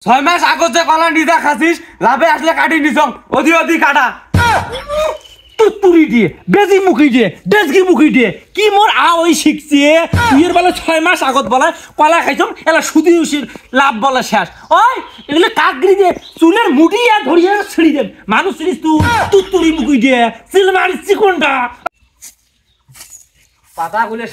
6 মাস আগত যে কলা নিজা খাসিস লাভে আসলে কাটি নিছং অধি অধি কাটা তুতুরি দিয়ে বেজি মুখি দিয়ে ডেজকি মুখি দিয়ে কি মোর ওই শিখছি তুইয়ের বেলা 6 মাস আগত বলা কলা খাইছম এলা সুদি উসির লাভ বলা শেষ ওই এগুলো কাকগিরি দিয়ে চুলের মুঠি আর ধরিয়ে ছিড়ি দেব মানুষ চিনিস তুই তুতুরি মুখি দিয়ে সিলমারি চিকনটা পাতাগুলো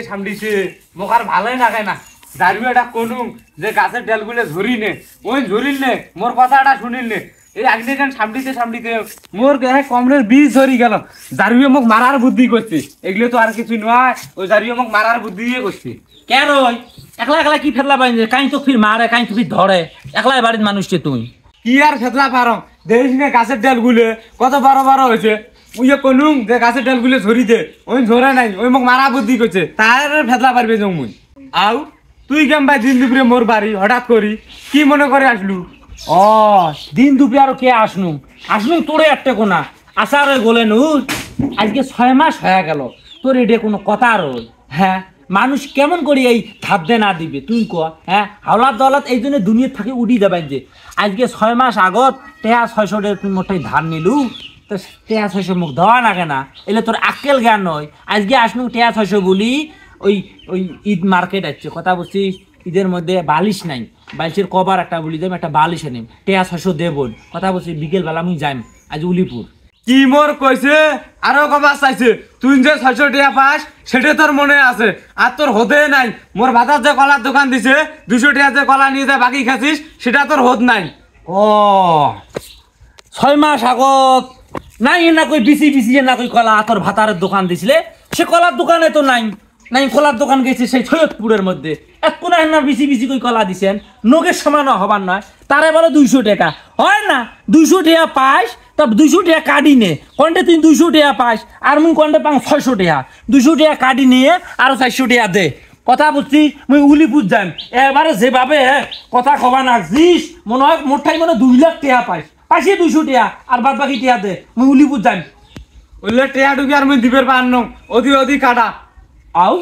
সামডিছে মোকার ভালোই লাগে না দাঁড়িয়ে এটা কোনুম যে গাছের ডেলগুলো ঝরি নে ওই ঝরিল নে মোর কথাটা শুনিল নে এই আগদিন সামডিতে মোর কমরের বীজ ধরি গেল দাঁড়িয়ে মোক মারার বুদ্ধি করছে এগুলো তো আর কিছু নয় ওই দাঁড়িয়ে মোক মারার বুদ্ধি দিয়ে করছে কেন একলা একলা কি ফেরলা পাই কাই তো ফির মারে কাই তো ফির ধরে একলাই বাড়ির মানুষকে তুই কি আর ফেতলা পারং দেখিস না গাছের ডেলগুলো কত বড় হয়েছে ওই কোনুম যে গাছের ডেলগুলো ঝরিতে ওই ঝরে নাই ওই মোক মারা বুদ্ধি করছে তার ফেতলা পারবে যে মুই আউ তুই কেম ভাই দিন দুপুরে মোর বাড়ি হঠাৎ করি কি মনে করে আসলু দিন দুপুরে আরো কে আসনু তোরে একটা কোনা আসার গোলে নু আজকে 6 মাস হয়ে গেল তোর এটা কোনো কথা রই হ্যাঁ মানুষ কেমন করি এই ধাপদে না দিবে তুই ক হ্যাঁ হাওলাত দলাত এই জন্য দুনিয়া থেকে উড়ি যাবেন যে আজকে 6 মাস আগত 600 টাকা তুই মোটাই ধার নিলু তো 600 মুখ দেওয়া লাগে না এলে তোর আক্কেল জ্ঞান নয় আজকে আসনু 600 বলি ওই ঈদ মার্কেট আছে কথা বলছিস ঈদের মধ্যে বালিশ নাই বালিশের কভার একটা বলি দেব একটা বালিশ আনিম 600 দেব কথা বলছি বিকেল বেলা আমি যাইম আজ উলিপুর কি মোর কইছে আরো কবার চাইছে তুই যে 600 টাকা পাস সেটা তোর মনে আছে আর তোর হতে নাই মোর ভাতার যে কলার দোকান দিছে 200 টাকা যে কলা নিয়ে যা বাকি খাচ্ছিস সেটা তোর হত নাই 6 মাস আগত নাই না কই বিসি না কই কলা তোর ভাতারের দোকান দিছিলে সে কলার দোকানে তো নাই কলার দোকান গেছে সেই সৈয়দপুরের মধ্যে এক কোনা না বিসি কই কলা দিছেন নগের সমান হবার নয় তারে বলে 200 টাকা হয় না 200 টাকা পাস তা 200 টাকা কাটি নে কোনটা তুই 200 টাকা পাস আর মুই কোনটা পাং 600 টাকা 200 টাকা কাটি নিয়ে আর 400 টাকা দে কথা বুঝছি মুই উলিপুর যাইম এবারে যেভাবে কথা কবা নাকছিস মনে হয় মোটাই মনে 2 লাখ টাকা পাইছি 200 টাকা আর বাদ বাকি টাকা দে মুই উলিপুর যাইম ওইলে টাকা ঢুকি আর মুই দিবের পারন অধি কাটা আও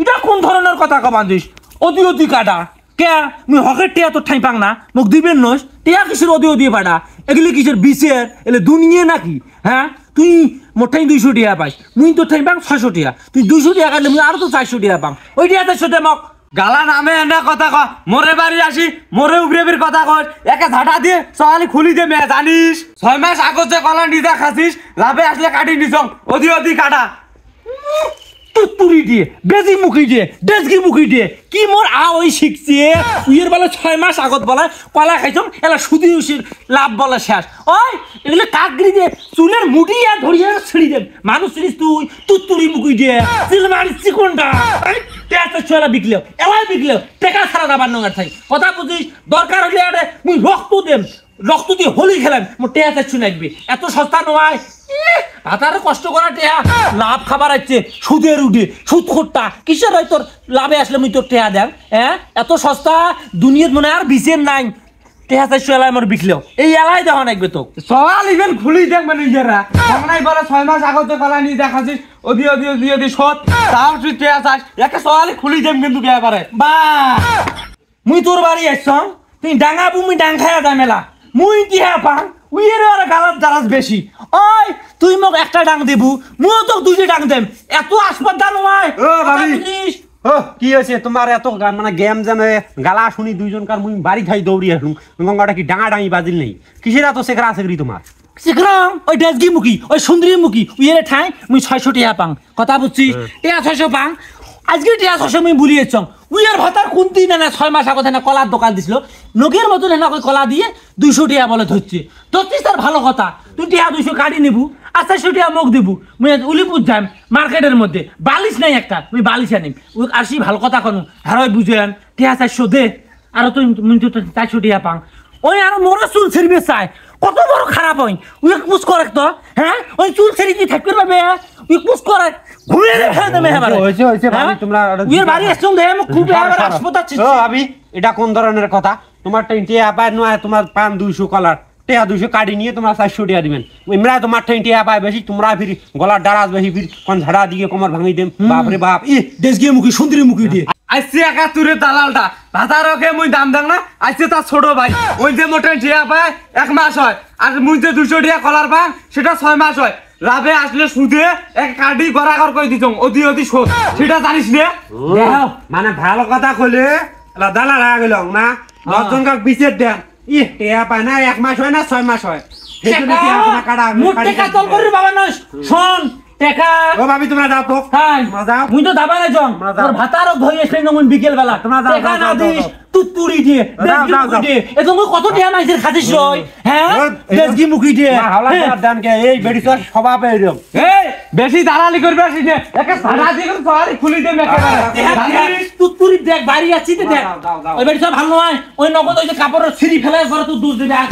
এটা কোন ধরনের কথা কবান্দিস অধি কাটা কে মুই হকের টিয়া তোর ঠাই পাং না মোক দিবেন নস টিয়া কিসের অধি পাটা এগুলি কিসের বিশের এলে দুনিয়ে নাকি হ্যাঁ তুই মোর ঠাই 200 টাকা পাইস মুই তোর ঠাই পাং 600 টাকা তুই 200 টাকা কাটলে মুই আরো তো 400 টাকা পাং ওই টিয়াতে সাথে মক গালা নামে এনে কথা কয় মোরে বাড়ি আসি মোরে উবরেবির কথা কয় একে ঝাঁটা দিয়ে সকালে খুলি দে মে জানিস 6 মাস আগত যে কলা নিজা খাচ্ছিস লাভে আসলে কাটি নিছং অধি কাটা তুতুরি দিয়ে বেজি মুখি দিয়ে ডেজকি মুখি দিয়ে কি মোর ওই শিখছি উইয়ের বেলা 6 মাস আগত বলা কলা খাইছম এলা সুদি উসির লাভ বলা শেষ ওই এগুলো কাকগিরি দিয়ে চুলের মুঠি আর ধরিয়ে ছিড়ি দেব মানুষ চিনিস তুই তুতুরি মুখি দিয়ে সিলমারি চিকনটা টেকা ছয়লা বিকলেও এলাই বিকলেও টেকা ছাড়া যাবার নঙ্গার থাই কথা বুঝিস দরকার হলে আরে মুই রক্ত দিয়ে হোলি খেলাম মোর টেয়া চাচ্ছু লাগবে এত সস্তা নয় হাতারে কষ্ট করা টেয়া লাভ খাবার আছে সুদের উঠে সুদ খোট্টা কিসের হয় তোর লাভে আসলে মুই তোর টেয়া দেন হ্যাঁ এত সস্তা দুনিয়ার মনে আর বিচের নাই টেয়া চাচ্ছু এলাই মোর বিকলেও এই এলাই দেওয়া লাগবে তো সকাল ইভেন খুলি দেখবে নিজেরা সামনাই বলে 6 মাস আগত যে কলা নিয়ে দেখাচ্ছিস অধি সৎ তাও তুই টেয়া চাস একে সকালে খুলি দেব কিন্তু কে পারে বা মুই তোর বাড়ি আসছম তুই ডাঙা বুমি ডাং খায়া দামেলা মুই টিহা পাং উইয়ের আর গালাত দারাজ বেশি ওই তুই মোক একটা ডাং দেবু মুও তো 2টা ডাং দেম এত আসপাদা নয় ও ভাবি ও কি হইছে তোমার এত মানে গেম জামে গালা শুনি দুইজনকার মুই বাড়ি খাই দৌড়ি আসুম গঙ্গাটা কি ডাঙা ডাঙি বাজিল নাই কিসের এত সেকরা সেকরি তোমার শিখরাম ওই ডেজগি মুখি ওই সুন্দরী মুখি উইয়ের ঠাই মুই 600 টাকা পাং কথা বুঝছিস টাকা 600 পাং আজকে টিয়া 600 মুই ভুলিয়েছম উইয়ের ভাতার কোন দিন না 6 মাস আগত না কলার দোকান দিছিল নগের মতন না কলা দিয়ে 200 টাকা বলে ধরছিস তার ভালো কথা তুই টিয়া 200 কাটি নিবু আর 400 টাকা মুখ দিবু মুই উলিপুর যাম মার্কেটের মধ্যে বালিশ নাই একটা মুই বালিশ আনিম ওই আসি ভালো কথা কনু হারই বুঝেন টিয়া 400 দে আর তুই মুই তো 400 টাকা পাং ওই আর মোর চুল ছিড়বে চাই কত বড় খারাপ হই উই পুষ করে তো হ্যাঁ ওই চুল ছিড়ি কি থাকবে পাবে উই পুষ করে ঘুরে ফেলে দেবে এবারে হইছে ভাবি তোমরা উই বাড়ি আসছম দে আমি খুব এবারে হাসপাতাল ও ভাবি এটা কোন ধরনের কথা তোমার টিয়া পায় নয় তোমার পান 200 কলার টেয়া 200 কাটি নিয়ে তোমরা 400 টাকা দিবেন ইমরা তোমার ঠাই টেয়া পায় বেশি তোমরা ফির গলার ডারাজ বেশি ফির কোন ঝাড়া দিয়ে কোমর ভাঙি দেম বাপরে বাপ ই দেশ গিয়ে মুখি সুন্দরী মুখি দিয়ে আইসি 71 দালালটা ভাতারকে মুই দাম দাং না আইসি তার ছোট ভাই ওই যে মোটে টিয়া পায় 1 মাস হয় আর মুই যে 200 টাকা কলার পাং সেটা 6 মাস হয় লাভে আসলে সুদে এক কাটি গড়াগড় করে দিছং অতি শোধ সেটা জানিস নে মানে ভালো কথা কইলে এলা দালাল হয়ে গেল না 10 জন কাক বিচের দেন ই টেয়া পায় না 1 মাস হয় না 6 মাস হয় সেজন্য কি আপনারা কাটা মোট টাকা চল করি বাবা নয় শোন টাকা ও ভাবি তোমরা যাও তো হাই তোমরা যাও মুই তো দাবা না জং তোমরা যাও। তোর ভাতারও ধরে এসে নমন বিকেল বেলা তোমরা যাও, টাকা যাও, না যাও, দিস যাও। তুই তুড়ি দিয়ে যাও, দেশগি যাও, মুখি যাও। দিয়ে এত কত টাকা মাইছের খাতিস রই হ্যাঁ দেশগি মুখি দিয়ে না হাওলা দান কে এই বেড়ি তো স্বভাব এরকম এই বেশি দালালি করবে আসিস নে একে সারা দিয়ে করে সরি খুলি দে একেবারে তুই তুড়ি দেখ বাড়ি আছিস তো দেখ যাও, যাও, যাও। ওই বাড়ি সব ভালো নয় ওই নগদ ওই যে কাপড়ের ছিঁড়ি ফেলে পরে তুই দূর দিবি আর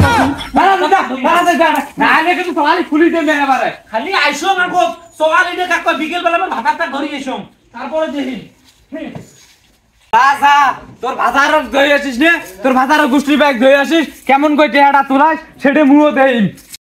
না আনে কিন্তু সরি খুলি দে একেবারে খালি আইসো আমার কো সকালে যে কাকা বিকেল বেলা আমার ভাতারটা ধরে এসো তারপরে দেখি যা তোর ভাতার ধরে আসিস নে তোর ভাতার গোষ্ঠী ব্যাগ ধরে আসিস কেমন কই টেহাটা তোলাস সেটা মুও দেই